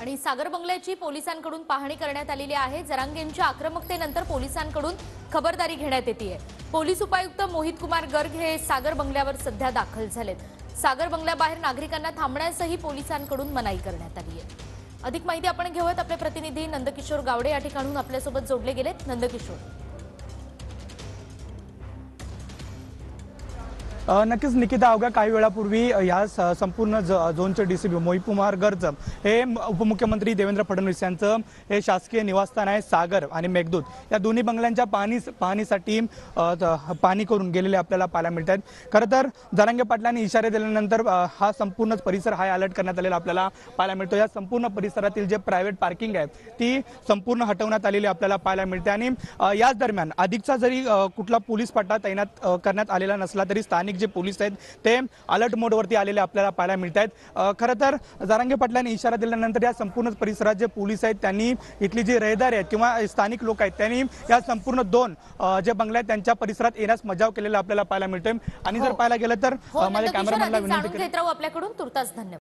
आणि सागर बंगल्याची पोलिसांकडून पाहणी करण्यात आलेली आहे। जरांगेंच्या आक्रमकतेनंतर पोलिसांकडून खबरदारी घेण्यात येते। पोलीस उपायुक्त मोहित कुमार गर्ग हे सागर बंगल्यावर सध्या दाखल झालेत। सागर बंगल्याबाहेर नागरिकांना थांबण्यासही पोलिसांकडून मनाई करण्यात आली आहे। अधिक माहिती आपण घेऊयात। आपले प्रतिनिधी नंदकिशोर गावडे या ठिकाणून आपल्यासोबत जोडले गेलेत। नंदकिशोर, नक्कीच निकिता, अवघ्या काही वेळापूर्वी या संपूर्ण झोनचे डीसीपी मोहित कुमार गर्ग हे उपमुख्यमंत्री देवेंद्र फडणवीस यांचं हे शासकीय निवासस्थान आहे सागर आणि मेघदूत या दोन्ही बंगल्यांच्या पाहणीसाठी पाहणी करून गेलेले आपल्याला पाहायला मिळतात। खरं तर जरांगे पाटलांनी इशारे दिल्यानंतर हा संपूर्ण परिसर हा अलर्ट करण्यात आलेला आपल्याला पाहायला मिळतो। या संपूर्ण परिसरातील जे प्रायव्हेट पार्किंग आहे ती संपूर्ण हटवण्यात आलेली आपल्याला पाहायला मिळते आणि याच दरम्यान अधिकचा जरी कुठला पोलीस पट्टा तैनात करण्यात आलेला नसला तरी स्थानिक जे पोलीस आहेत ते अलर्ट मोडवरती आलेले आपल्याला पाहायला मिळतात। खरं तर जरांगे पाटलांनी इशारा दिल्यानंतर या संपूर्ण परिसरात जे पोलीस आहेत त्यांनी इथली जी रहदारी आहेत किंवा स्थानिक लोक आहेत त्यांनी या संपूर्ण दोन जे बंगले आहेत त्यांच्या परिसरात येण्यास मजाव केलेला आपल्याला पाहायला मिळतोय। आणि जर पाहायला गेलं तर माझ्या कॅमेरामॅनला विनंती आपल्याकडून तुर्तास धन्यवाद।